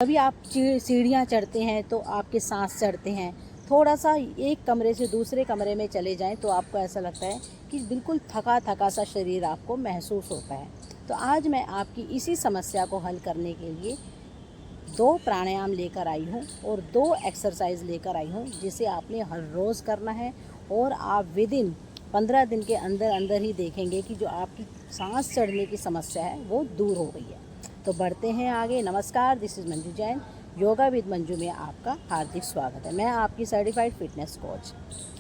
कभी आप सीढ़ियाँ चढ़ते हैं तो आपके सांस चढ़ते हैं, थोड़ा सा एक कमरे से दूसरे कमरे में चले जाएं तो आपको ऐसा लगता है कि बिल्कुल थका थका सा शरीर आपको महसूस होता है। तो आज मैं आपकी इसी समस्या को हल करने के लिए 2 प्राणायाम लेकर आई हूँ और 2 एक्सरसाइज लेकर आई हूँ, जिसे आपने हर रोज़ करना है और आप विदिन 15 दिन के अंदर अंदर ही देखेंगे कि जो आपकी सांस चढ़ने की समस्या है वो दूर हो गई है। तो बढ़ते हैं आगे। नमस्कार, this is Manju Jain, yoga with Manju में आपका हार्दिक स्वागत है। मैं आपकी सर्टिफाइड फिटनेस कोच।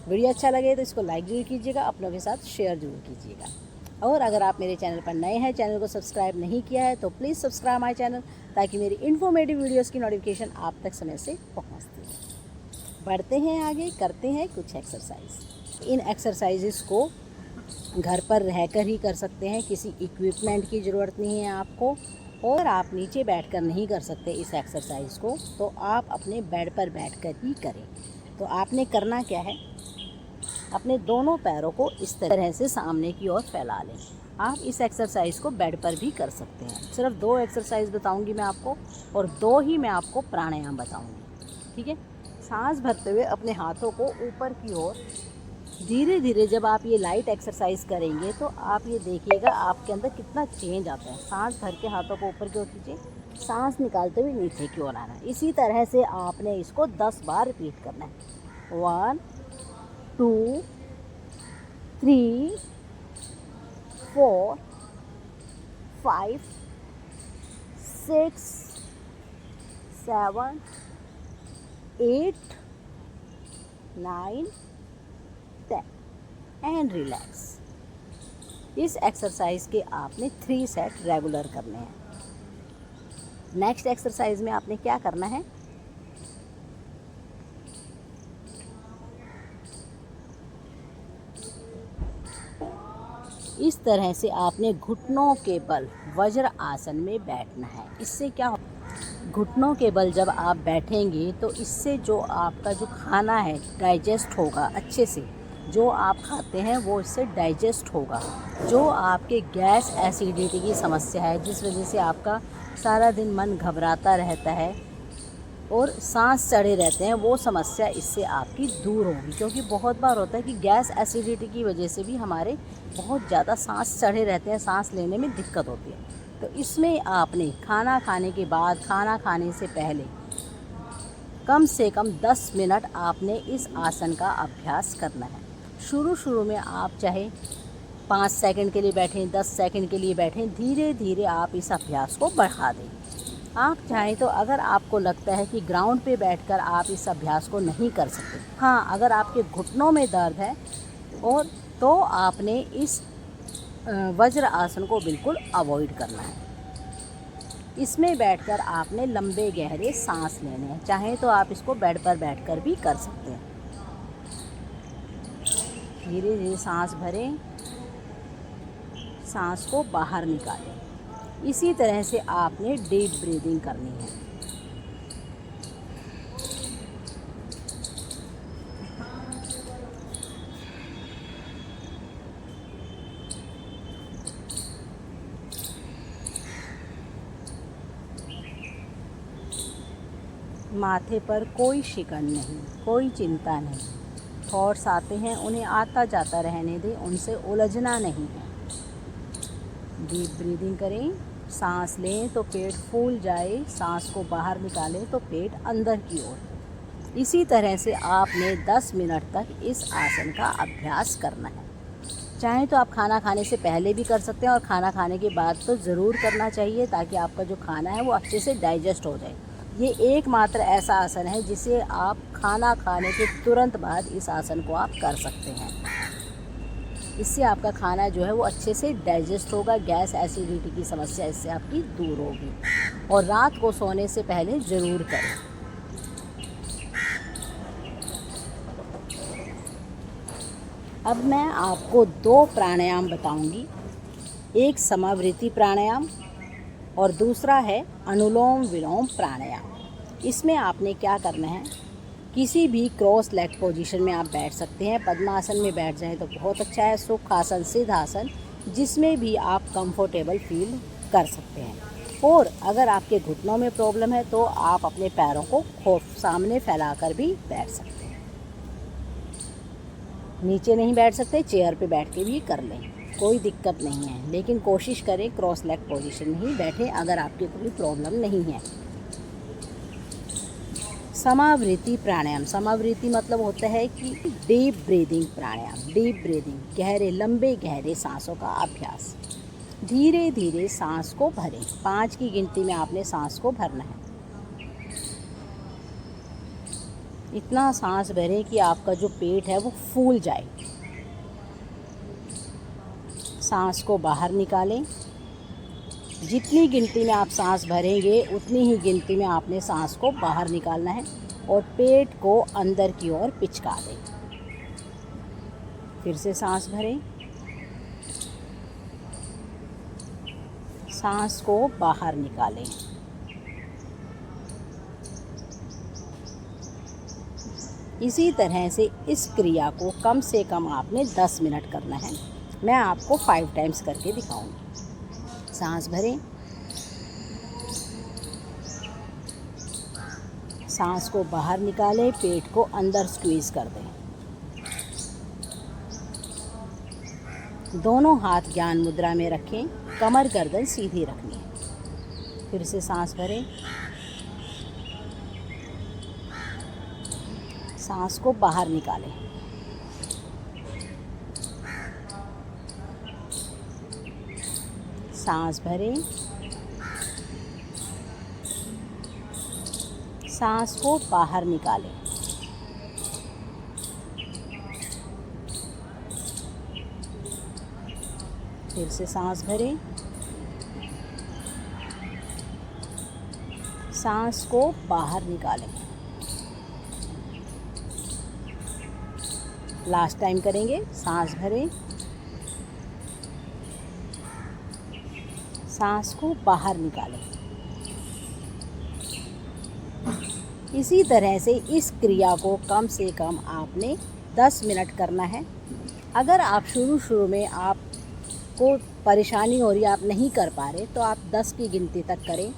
वीडियो अच्छा लगे तो इसको लाइक जरूर कीजिएगा, अपनों के साथ शेयर जरूर कीजिएगा। और अगर आप मेरे चैनल पर नए हैं, चैनल को सब्सक्राइब नहीं किया है, तो प्लीज़ सब्सक्राइब माय चैनल, ताकि मेरी इन्फॉर्मेटिव वीडियोस की नोटिफिकेशन आप तक समय से पहुंचती है। बढ़ते हैं आगे, करते हैं कुछ एक्सरसाइज। इन एक्सरसाइजेस को घर पर रहकर ही कर सकते हैं, किसी इक्विपमेंट की ज़रूरत नहीं है आपको, और आप नीचे बैठकर नहीं कर सकते इस एक्सरसाइज को, तो आप अपने बेड पर बैठकर ही करें। तो आपने करना क्या है, अपने दोनों पैरों को इस तरह से सामने की ओर फैला लें। आप इस एक्सरसाइज को बेड पर भी कर सकते हैं। सिर्फ 2 एक्सरसाइज बताऊंगी मैं आपको, और 2 ही मैं आपको प्राणायाम बताऊंगी, ठीक है। सांस भरते हुए अपने हाथों को ऊपर की ओर धीरे धीरे, जब आप ये लाइट एक्सरसाइज करेंगे तो आप ये देखिएगा आपके अंदर कितना चेंज आता है। सांस भर के हाथों को ऊपर की ओर कीजिए, सांस निकालते हुए नीचे की ओर आना है। इसी तरह से आपने इसको 10 बार रिपीट करना है। 1 2 3 4 5 6 7 8 9 10 एंड रिलैक्स। इस एक्सरसाइज के आपने 3 सेट रेगुलर करने हैं। नेक्स्ट एक्सरसाइज में आपने क्या करना है, इस तरह से आपने घुटनों के बल वज्र आसन में बैठना है। इससे क्या हो, घुटनों के बल जब आप बैठेंगे तो इससे जो आपका जो खाना है डाइजेस्ट होगा अच्छे से। जो आप खाते हैं वो इससे डाइजेस्ट होगा। जो आपके गैस एसिडिटी की समस्या है, जिस वजह से आपका सारा दिन मन घबराता रहता है और सांस चढ़े रहते हैं, वो समस्या इससे आपकी दूर होगी। क्योंकि बहुत बार होता है कि गैस एसिडिटी की वजह से भी हमारे बहुत ज़्यादा सांस चढ़े रहते हैं, सांस लेने में दिक्कत होती है। तो इसमें आपने खाना खाने के बाद, खाना खाने से पहले कम से कम 10 मिनट आपने इस आसन का अभ्यास करना है। शुरू में आप चाहे 5 सेकंड के लिए बैठें, 10 सेकंड के लिए बैठें, धीरे धीरे आप इस अभ्यास को बढ़ा दें। आप चाहें तो, अगर आपको लगता है कि ग्राउंड पे बैठकर आप इस अभ्यास को नहीं कर सकते, हाँ, अगर आपके घुटनों में दर्द है और तो आपने इस वज्र आसन को बिल्कुल अवॉइड करना है। इसमें बैठकर आपने लंबे गहरे सांस लेने हैं। चाहें तो आप इसको बेड पर बैठकर भी कर सकते हैं। धीरे धीरे सांस भरें, सांस को बाहर निकालें। इसी तरह से आपने डीप ब्रीदिंग करनी है। माथे पर कोई शिकन नहीं, कोई चिंता नहीं। थॉट्स आते हैं, उन्हें आता जाता रहने दें, उनसे उलझना नहीं है। डीप ब्रीदिंग करें, सांस लें तो पेट फूल जाए, सांस को बाहर निकालें तो पेट अंदर की ओर। इसी तरह से आपने 10 मिनट तक इस आसन का अभ्यास करना है। चाहें तो आप खाना खाने से पहले भी कर सकते हैं, और खाना खाने के बाद तो ज़रूर करना चाहिए, ताकि आपका जो खाना है वो अच्छे से डाइजेस्ट हो जाए। ये एकमात्र ऐसा आसन है जिसे आप खाना खाने के तुरंत बाद इस आसन को आप कर सकते हैं। इससे आपका खाना जो है वो अच्छे से डाइजेस्ट होगा, गैस एसिडिटी की समस्या इससे आपकी दूर होगी। और रात को सोने से पहले ज़रूर करें। अब मैं आपको 2 प्राणायाम बताऊंगी। एक समावृत्ति प्राणायाम और दूसरा है अनुलोम विलोम प्राणायाम। इसमें आपने क्या करना है, किसी भी क्रॉस लेग पोजीशन में आप बैठ सकते हैं। पद्मासन में बैठ जाएं तो बहुत अच्छा है, सुखासन, सिद्धासन, जिसमें भी आप कंफर्टेबल फील कर सकते हैं। और अगर आपके घुटनों में प्रॉब्लम है तो आप अपने पैरों को सामने फैलाकर भी बैठ सकते हैं। नीचे नहीं बैठ सकते, चेयर पे बैठ के भी कर लें, कोई दिक्कत नहीं है, लेकिन कोशिश करें क्रॉस लेग पोजीशन में ही बैठें अगर आपकी कोई प्रॉब्लम नहीं है। समावृत्ति प्राणायाम, समावृत्ति मतलब होता है कि डीप ब्रीदिंग प्राणायाम, डीप ब्रीदिंग, गहरे लंबे गहरे सांसों का अभ्यास। धीरे धीरे सांस को भरें, 5 की गिनती में आपने सांस को भरना है। इतना सांस भरें कि आपका जो पेट है वो फूल जाए। सांस को बाहर निकालें। जितनी गिनती में आप सांस भरेंगे उतनी ही गिनती में आपने सांस को बाहर निकालना है और पेट को अंदर की ओर पिचका दें। फिर से सांस भरें, सांस को बाहर निकालें। इसी तरह से इस क्रिया को कम से कम आपने 10 मिनट करना है। मैं आपको 5 टाइम्स करके दिखाऊंगी। सांस भरें, सांस को बाहर निकालें, पेट को अंदर स्क्वीज़ कर दें। दोनों हाथ ज्ञान मुद्रा में रखें, कमर गर्दन सीधी रखनी है। फिर से सांस भरें, सांस को बाहर निकालें। सांस भरें, सांस को बाहर निकालें। फिर से सांस भरें, सांस को बाहर निकालें। लास्ट टाइम करेंगे। सांस भरें, सांस को बाहर निकालें। इसी तरह से इस क्रिया को कम से कम आपने 10 मिनट करना है। अगर आप शुरू में आपको परेशानी हो रही है, आप नहीं कर पा रहे, तो आप 10 की गिनती तक करें,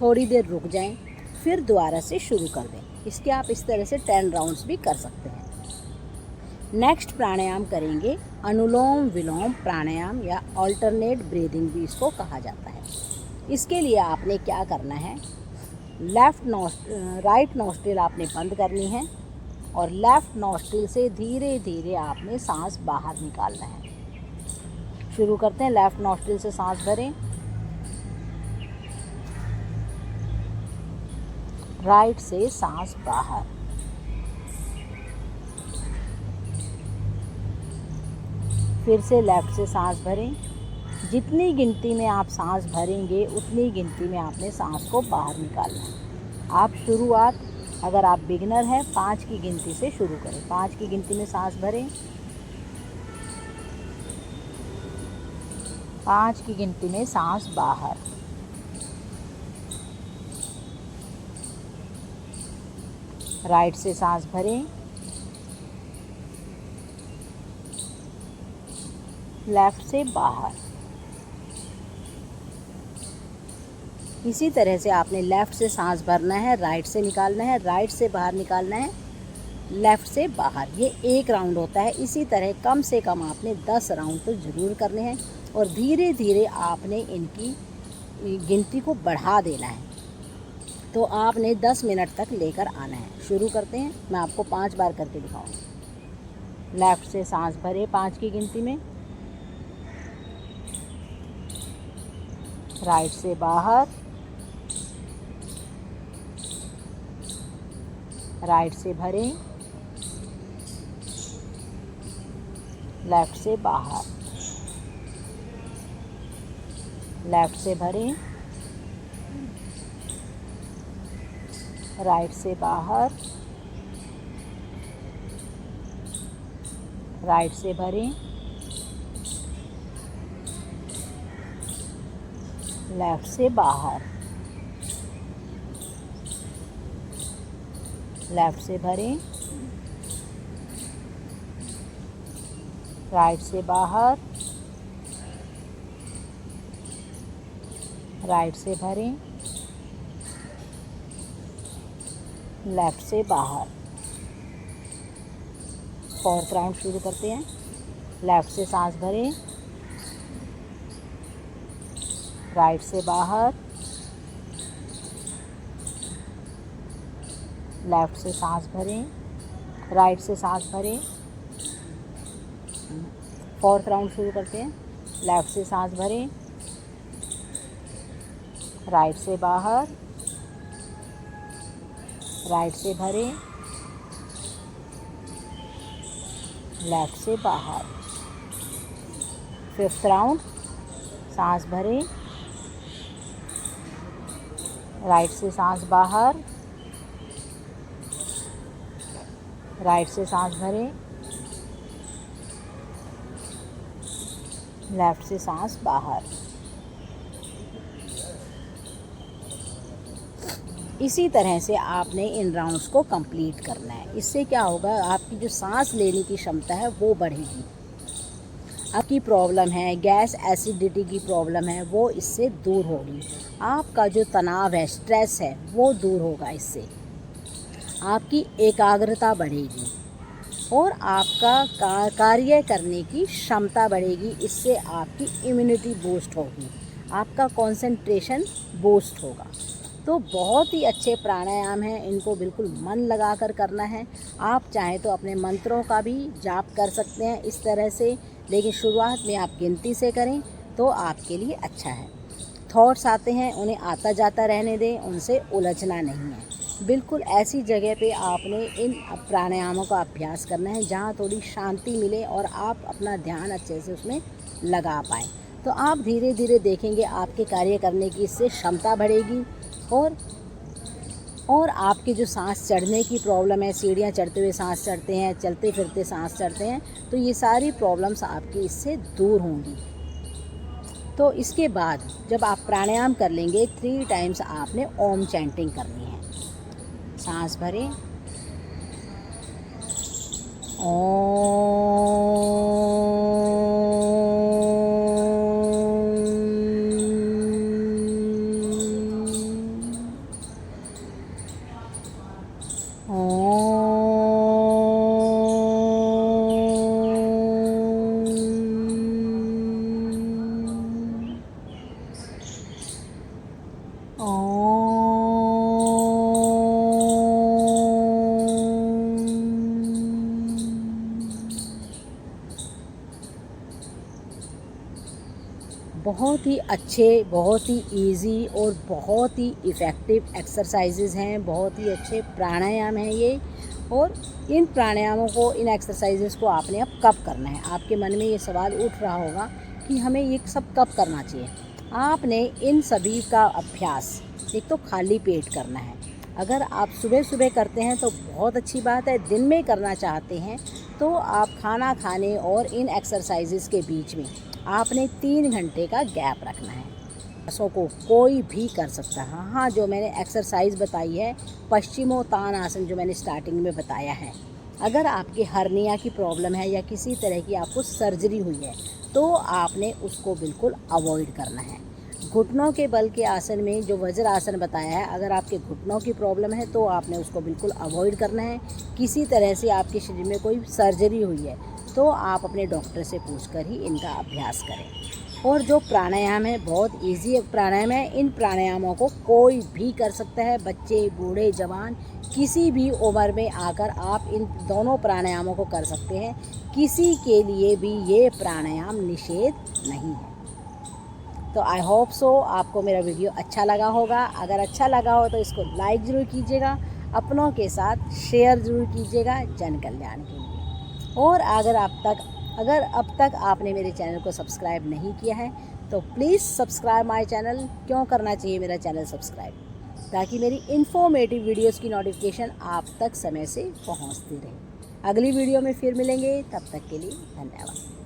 थोड़ी देर रुक जाएं, फिर दोबारा से शुरू कर दें। इसके आप इस तरह से 10 राउंड्स भी कर सकते हैं। नेक्स्ट प्राणायाम करेंगे अनुलोम विलोम प्राणायाम या अल्टरनेट ब्रीदिंग भी इसको कहा जाता है। इसके लिए आपने क्या करना है, राइट नॉस्ट्रिल आपने बंद करनी है और लेफ़्ट नॉस्ट्रिल से धीरे धीरे आपने सांस बाहर निकालना है। शुरू करते हैं। लेफ़्ट नॉस्ट्रिल से सांस भरें, राइट से सांस बाहर, फिर से लेफ़्ट से सांस भरें। जितनी गिनती में आप सांस भरेंगे उतनी गिनती में आपने सांस को बाहर निकालना है। आप शुरुआत, अगर आप बिगिनर हैं, 5 की गिनती से शुरू करें। 5 की गिनती में सांस भरें, 5 की गिनती में सांस बाहर, राइट से सांस भरें, लेफ़्ट से बाहर। इसी तरह से आपने लेफ़्ट से सांस भरना है, राइट से निकालना है, राइट से बाहर निकालना है, लेफ़्ट से बाहर। ये एक राउंड होता है। इसी तरह कम से कम आपने 10 राउंड तो ज़रूर करने हैं और धीरे धीरे आपने इनकी गिनती को बढ़ा देना है। तो आपने 10 मिनट तक लेकर आना है। शुरू करते हैं। मैं आपको 5 बार करके दिखाऊंगी। लेफ़्ट से सांस भरे 5 की गिनती में, राइट से बाहर, राइट से भरें, लेफ़्ट से बाहर, लेफ़्ट से भरें, राइट से बाहर, राइट से भरें, लेफ़्ट से बाहर, लेफ़्ट से भरें, राइट से बाहर, राइट से भरें, लेफ़्ट से बाहर। 4th राउंड शुरू करते हैं। लेफ़्ट से सांस भरें, राइट से बाहर, लेफ़्ट से सांस भरें, राइट से सांस भरें। 4th राउंड शुरू करते हैं। लेफ़्ट से सांस भरें, राइट से बाहर, राइट से भरें, लेफ़्ट से बाहर। 5th राउंड, सांस भरें, राइट से सांस बाहर, राइट से सांस भरें, लेफ़्ट से सांस बाहर। इसी तरह से आपने इन राउंड्स को कंप्लीट करना है। इससे क्या होगा, आपकी जो सांस लेने की क्षमता है वो बढ़ेगी। आपकी प्रॉब्लम है गैस एसिडिटी की प्रॉब्लम है, वो इससे दूर होगी। आपका जो तनाव है, स्ट्रेस है, वो दूर होगा। इससे आपकी एकाग्रता बढ़ेगी और आपका कार्य करने की क्षमता बढ़ेगी। इससे आपकी इम्यूनिटी बूस्ट होगी, आपका कंसंट्रेशन बूस्ट होगा। तो बहुत ही अच्छे प्राणायाम हैं, इनको बिल्कुल मन लगाकर करना है। आप चाहें तो अपने मंत्रों का भी जाप कर सकते हैं इस तरह से, लेकिन शुरुआत में आप गिनती से करें तो आपके लिए अच्छा है। थॉट्स आते हैं, उन्हें आता जाता रहने दें, उनसे उलझना नहीं है। बिल्कुल ऐसी जगह पे आपने इन प्राणायामों का अभ्यास करना है जहाँ थोड़ी शांति मिले और आप अपना ध्यान अच्छे से उसमें लगा पाएँ। तो आप धीरे धीरे देखेंगे आपके कार्य करने की इससे क्षमता बढ़ेगी। और आपकी जो सांस चढ़ने की प्रॉब्लम है, सीढ़ियाँ चढ़ते हुए सांस चढ़ते हैं, चलते फिरते सांस चढ़ते हैं, तो ये सारी प्रॉब्लम्स आपकी इससे दूर होंगी। तो इसके बाद जब आप प्राणायाम कर लेंगे 3 टाइम्स आपने ओम चैंटिंग करनी है। सांस भरें, बहुत ही अच्छे, बहुत ही इजी और बहुत ही इफ़ेक्टिव एक्सरसाइजेज़ हैं, बहुत ही अच्छे प्राणायाम हैं ये। और इन प्राणायामों को, इन एक्सरसाइजेज़ को आपने अब कब करना है। आपके मन में ये सवाल उठ रहा होगा कि हमें ये सब कब करना चाहिए। आपने इन सभी का अभ्यास एक तो खाली पेट करना है। अगर आप सुबह सुबह करते हैं तो बहुत अच्छी बात है। दिन में करना चाहते हैं तो आप खाना खाने और इन एक्सरसाइजेज़ के बीच में आपने 3 घंटे का गैप रखना है। आसनों को कोई भी कर सकता है। हाँ, जो मैंने एक्सरसाइज बताई है पश्चिमोत्तानासन, जो मैंने स्टार्टिंग में बताया है, अगर आपके हर्निया की प्रॉब्लम है या किसी तरह की आपको सर्जरी हुई है तो आपने उसको बिल्कुल अवॉइड करना है। घुटनों के बल के आसन में जो वज्रासन बताया है, अगर आपके घुटनों की प्रॉब्लम है तो आपने उसको बिल्कुल अवॉइड करना है। किसी तरह से आपके शरीर में कोई सर्जरी हुई है तो आप अपने डॉक्टर से पूछकर ही इनका अभ्यास करें। और जो प्राणायाम है बहुत इजी प्राणायाम है। इन प्राणायामों को कोई भी कर सकता है, बच्चे, बूढ़े, जवान, किसी भी उम्र में आकर आप इन दोनों प्राणायामों को कर सकते हैं। किसी के लिए भी ये प्राणायाम निषेध नहीं है। तो आई होप सो आपको मेरा वीडियो अच्छा लगा होगा। अगर अच्छा लगा हो तो इसको लाइक ज़रूर कीजिएगा, अपनों के साथ शेयर ज़रूर कीजिएगा जन कल्याण के लिए। और अगर अब तक आपने मेरे चैनल को सब्सक्राइब नहीं किया है तो प्लीज़ सब्सक्राइब माय चैनल। क्यों करना चाहिए मेरा चैनल सब्सक्राइब? ताकि मेरी इन्फॉर्मेटिव वीडियोस की नोटिफिकेशन आप तक समय से पहुंचती रहे। अगली वीडियो में फिर मिलेंगे, तब तक के लिए धन्यवाद।